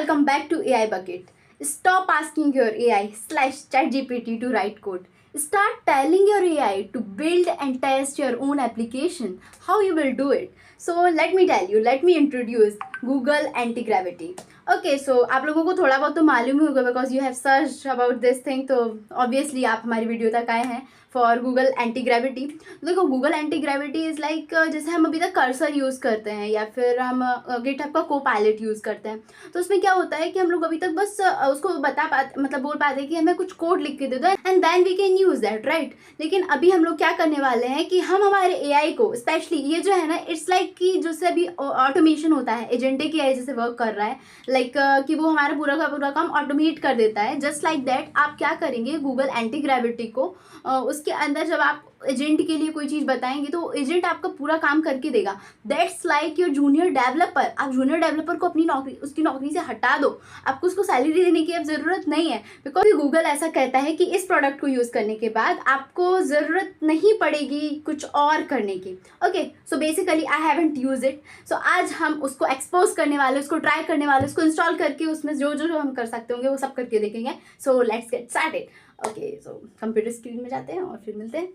welcome back to AI Bucket. Stop asking your AI/ChatGPT to write code. Start telling your AI to build and test your own application. How you will do it? So let me introduce Google Anti-Gravity. Okay, so आप लोगों को थोड़ा बहुत तो मालूम ही होगा because you have searched about this thing, तो obviously आप हमारी वीडियो तक आए हैं फॉर गूगल एंटी ग्रेविटी. देखो Google anti gravity is like जैसे हम अभी तक कर्सर यूज़ करते हैं या फिर हम गिटहब का को पायलट यूज़ करते हैं. तो उसमें क्या होता है कि हम लोग अभी तक बस उसको बता पाते मतलब बोल पाते हैं कि हमें कुछ कोड लिख के दे दो and then we can use that, right. लेकिन अभी हम लोग क्या करने वाले हैं कि हम हमारे एआई को स्पेशली ये जो है ना, इट्स लाइक कि जैसे अभी ऑटोमेशन होता है, एजेंटिक एआई जैसे वर्क कर रहा है, लाइक कि वो हमारा पूरा का पूरा काम ऑटोमेट कर देता है. जस्ट लाइक दैट आप क्या करेंगे, गूगल एंटी ग्रेविटी को उसके अंदर जब आप एजेंट के लिए कोई चीज़ बताएंगे तो एजेंट आपका पूरा काम करके देगा. That's like your junior developer. आप जूनियर डेवलपर को अपनी नौकरी उसकी नौकरी से हटा दो, आपको उसको सैलरी देने की अब ज़रूरत नहीं है, बिकॉज गूगल ऐसा कहता है कि इस प्रोडक्ट को यूज़ करने के बाद आपको ज़रूरत नहीं पड़ेगी कुछ और करने की. Okay, so basically I haven't use it. So आज हम उसको एक्सपोज करने वाले, उसको ट्राई करने वाले, उसको इंस्टॉल करके उसमें जो जो हम कर सकते होंगे वो सब करके देखेंगे. So let's get started. Okay, so computer screen में जाते हैं और फिर मिलते हैं.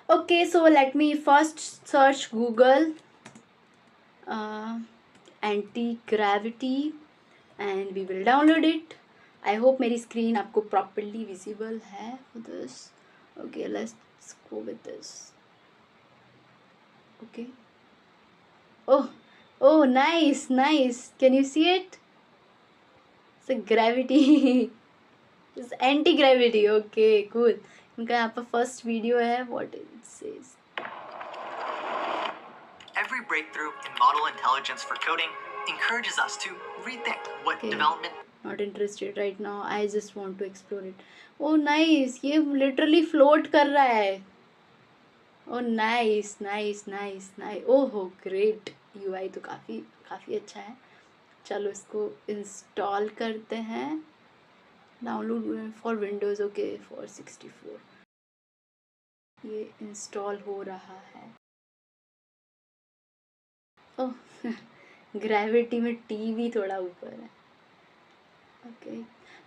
Okay, so let me first search Google anti gravity and we will download it. I hope मेरी स्क्रीन आपको प्रॉपरली विजिबल है for this. Okay, let's go with this. Okay, oh nice, can you see it? It's a gravity. It's anti-gravity. Okay, cool. इनका यहाँ पर first video है. What it says. Every breakthrough in model intelligence for coding encourages us to rethink what development. Not interested right now. I just want to explore it. Oh nice. ये literally float कर रहा है. Oh nice. Oh great. UI तो काफ़ी अच्छा है. चलो इसको इंस्टॉल करते हैं. Download for Windows. Okay, for 64. ये इंस्टॉल हो रहा है. ओह ग्रेविटी में टीवी थोड़ा ऊपर है. Okay,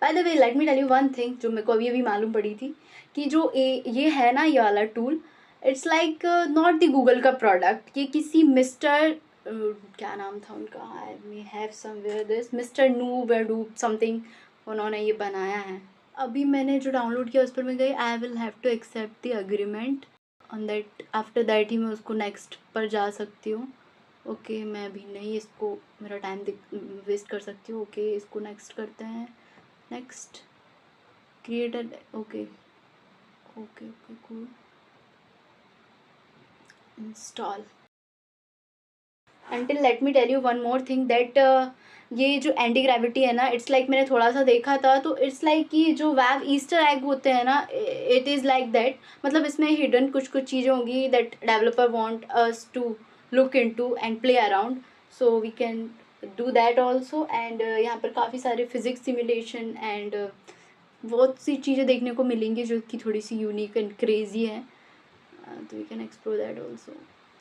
by the way let me tell you one thing जो मेरे को अभी मालूम पड़ी थी कि जो ये है ना, ये वाला tool, it's like not the Google का प्रोडक्ट. ये किसी मिस्टर क्या नाम था उनका, I may have somewhere this, mister नूबेडूब समथिंग, उन्होंने ये बनाया है. अभी मैंने जो डाउनलोड किया उस पर मैं गई, I will have to accept the agreement on that. After that ही मैं उसको नेक्स्ट पर जा सकती हूँ. ओके, मैं अभी नहीं इसको मेरा टाइम वेस्ट कर सकती हूँ. ओके, इसको नेक्स्ट करते हैं. Next created. Okay, cool. Install. Until let me tell you one more thing that ये जो एंटी ग्रेविटी है ना, इट्स लाइक मैंने थोड़ा सा देखा था तो इट्स लाइक कि जो वेब ईस्टर एग होते हैं ना, इट इज़ लाइक दैट. मतलब इसमें हिडन कुछ चीज़ें होंगी that developer want us to look into and play around. So we can do that also. And यहाँ पर काफ़ी सारे फिजिक्स सिमुलेशन एंड बहुत सी चीज़ें देखने को मिलेंगी जो कि थोड़ी सी यूनिक एंड क्रेजी है. तो we can explore that also.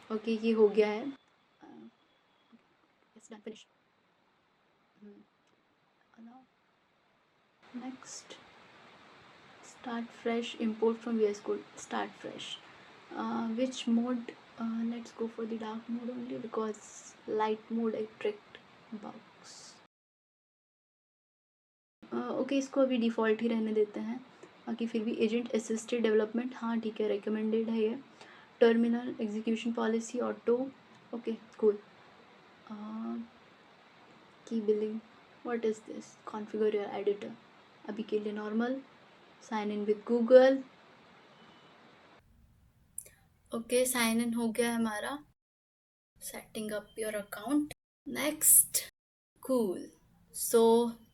Okay, ये हो गया है. It's done, finished. Allow. Next, start fresh. Import from VS Code. Start fresh. Which mode? Let's go for the dark mode only because light mode attract bugs. Okay, इसको अभी default ही रहने देते हैं. बाकी फिर भी एजेंट असिस्टेड डेवलपमेंट, हाँ ठीक है, रिकमेंडेड है ये. Terminal execution policy auto. Okay, cool. की billing, what is this, configure your editor. अभी के लिए normal. Sign in with Google. Okay, sign in हो गया है हमारा. Setting up your account. Next. Cool. So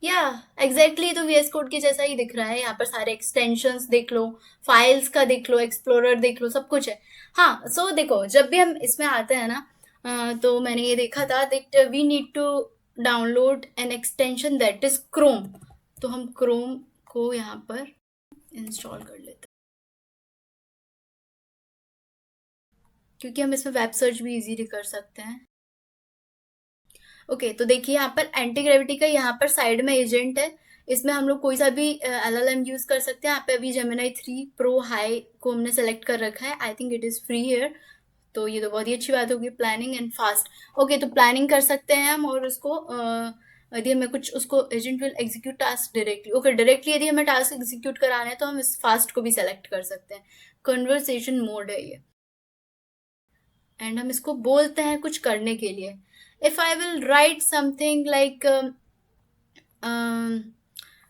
yeah exactly तो VS कोड के जैसा ही दिख रहा है. यहाँ पर सारे एक्सटेंशंस देख लो, फाइल्स का देख लो, एक्सप्लोरर देख लो, सब कुछ है. हाँ, सो देखो जब भी हम इसमें आते हैं ना, तो मैंने ये देखा था that we need to download an extension that is Chrome. तो हम क्रोम को यहाँ पर इंस्टॉल कर लेते हैं क्योंकि हम इसमें वेब सर्च भी इजीली कर सकते हैं. ओके तो देखिए यहाँ पर एंटी ग्रेविटी का यहाँ पर साइड में एजेंट है, इसमें हम लोग कोई सा भी LLM यूज कर सकते हैं। यहाँ पे अभी Gemini 3 Pro High को हमने सेलेक्ट कर रखा है, I think it is free here, तो ये तो बहुत ही अच्छी बात होगी। प्लानिंग एंड फास्ट, ओके तो प्लानिंग कर सकते हैं हम, और उसको यदि हमें कुछ उसको agent will execute task directly, okay directly यदि हमें टास्क एग्जीक्यूट कराना है तो हम इस फास्ट को भी सेलेक्ट कर सकते हैं। कन्वर्सेशन मोड है ये, एंड हम इसको बोलते हैं कुछ करने के लिए। If I will write something like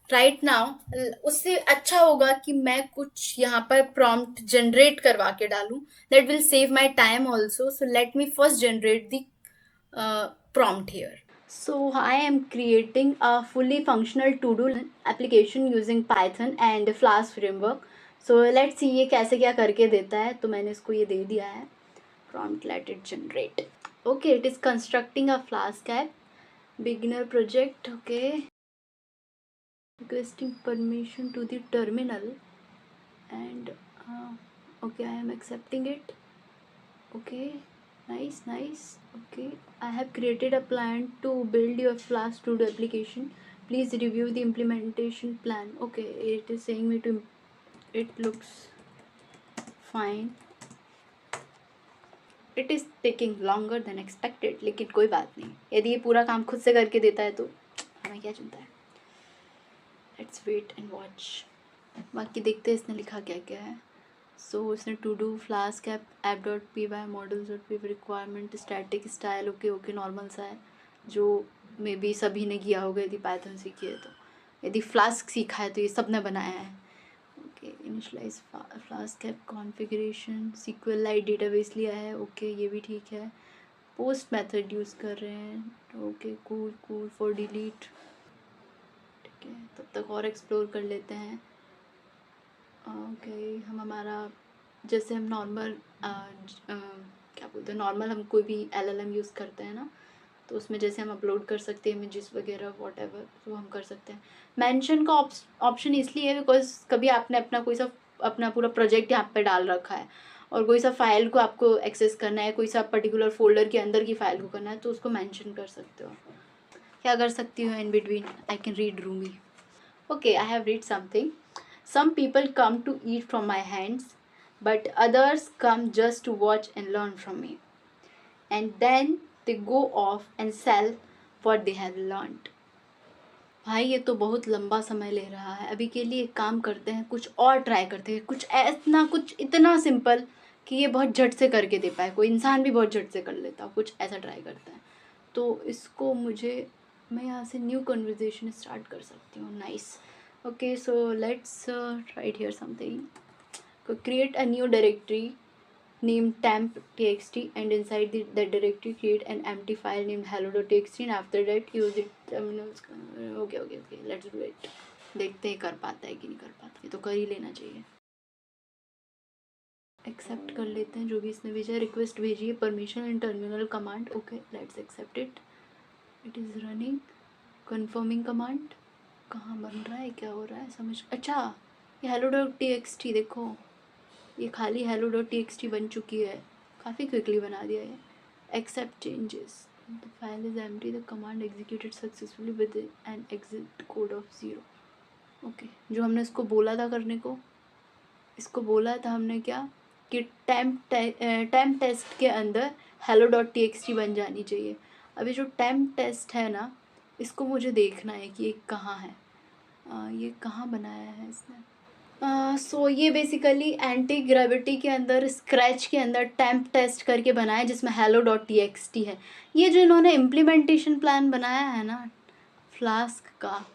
right now, उससे अच्छा होगा कि मैं कुछ यहाँ पर प्रॉम्प्ट जनरेट करवा के डालूं, that will save my time also. So let me first generate the prompt here. So I am creating a fully functional to-do application using Python and Flask framework. So let's see ये कैसे क्या करके देता है। तो मैंने इसको ये दे दिया है prompt, let it generate. Okay, it is constructing a Flask app, beginner project. Okay, requesting permission to the terminal, and okay, I am accepting it. Okay, nice. Okay, I have created a plan to build your Flask to-do application. Please review the implementation plan. Okay, it is saying me to, it looks fine. It is taking longer than expected, लेकिन कोई बात नहीं, यदि ये पूरा काम खुद से करके देता है तो हमें क्या चिंता है। Let's wait and watch. बाकी देखते हैं इसने लिखा क्या क्या है। सो इसने to do Flask app.py models.py requirement static style, okay normal सा है, जो मे बी सभी ने किया होगा यदि पाइथन सीखी है तो। यदि फ्लास्क सीखा है तो ये सब ने बनाया है। Okay, initialize Flask app configuration, SQLite database लिया है, ओके ये भी ठीक है। पोस्ट मेथड यूज़ कर रहे हैं, ओके कूल फॉर डिलीट, ठीक है। तब तक और एक्सप्लोर कर लेते हैं। ओके, हम हमारा जैसे हम नॉर्मल क्या बोलते हैं, नॉर्मल हम कोई भी LLM यूज़ करते हैं ना, तो उसमें जैसे हम अपलोड कर सकते हैं इमेजेस वगैरह वॉटएवर, तो हम कर सकते हैं। मेंशन का ऑप्शन इसलिए है बिकॉज कभी आपने अपना कोई सा अपना पूरा प्रोजेक्ट यहाँ पे डाल रखा है और कोई सा फाइल को आपको एक्सेस करना है, कोई सा पर्टिकुलर फोल्डर के अंदर की फाइल को करना है, तो उसको मेंशन कर सकते हो। क्या कर सकती हूँ in between, I can read Rumi. Okay, I have read something. Some people come to eat from my hands, but others come just to watch and learn from me. And then they go off and sell what they have learned. भाई ये तो बहुत लंबा समय ले रहा है, अभी के लिए एक काम करते हैं, कुछ और ट्राई करते हैं, कुछ इतना सिंपल कि ये बहुत झट से करके दे पाए, कोई इंसान भी बहुत झट से कर लेता, कुछ ऐसा ट्राई करते हैं। तो इसको मैं यहाँ से न्यू कन्वर्जेशन स्टार्ट कर सकती हूँ। Nice. Okay, so let's write here something. Create a new directory named temp.txt, and inside that directory create an empty file named hello.txt, and after that use it terminals. Okay, let's do it. देखते हैं कर पाता है कि नहीं कर पाता, ये तो कर ही लेना चाहिए। एक्सेप्ट कर लेते हैं जो भी इसने भेजा। रिक्वेस्ट भेजी है permission in terminal command, okay let's accept it. It is running. Confirming command कहाँ बन रहा है, क्या हो रहा है समझ, अच्छा ये hello.txt देखो, ये खाली hello.txt बन चुकी है, काफ़ी क्विकली बना दिया है। Accept changes, the file is empty, the command executed successfully with an exit code of 0। Okay, जो हमने इसको बोला था करने को, इसको बोला था हमने क्या कि टेम्प टेस्ट के अंदर hello.txt बन जानी चाहिए। अभी जो टेम्प टेस्ट है ना, इसको मुझे देखना है कि ये कहाँ है, ये कहाँ बनाया है इसने। सो ये बेसिकली एंटी ग्रेविटी के अंदर स्क्रैच के अंदर टेम्प टेस्ट करके बनाया है, जिसमें hello.txt है। ये जो इन्होंने इम्प्लीमेंटेशन प्लान बनाया है ना फ्लास्क का,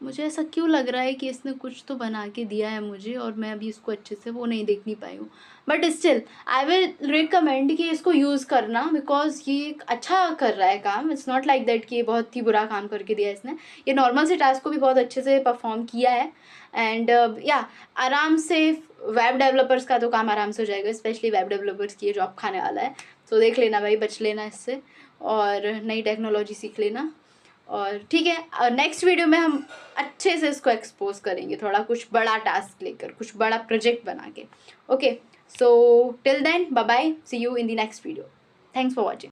मुझे ऐसा क्यों लग रहा है कि इसने कुछ तो बना के दिया है मुझे, और मैं अभी इसको अच्छे से वो नहीं देख नहीं पाई हूँ। But still I will recommend कि इसको यूज़ करना, बिकॉज ये अच्छा कर रहा है काम। इट्स नॉट लाइक दैट कि ये बहुत ही बुरा काम करके दिया है इसने, ये नॉर्मल से टास्क को भी बहुत अच्छे से परफॉर्म किया है। एंड या आराम से वेब डेवलपर्स का तो काम आराम से हो जाएगा, स्पेशली वेब डेवलपर्स की ये जॉब खाने वाला है। सो देख लेना भाई, बच लेना इससे, और नई टेक्नोलॉजी सीख लेना। और ठीक है, नेक्स्ट वीडियो में हम अच्छे से इसको एक्सपोज करेंगे, थोड़ा कुछ बड़ा टास्क लेकर, कुछ बड़ा प्रोजेक्ट बना के। Okay, so till then bye bye, see you in the next video. Thanks for watching.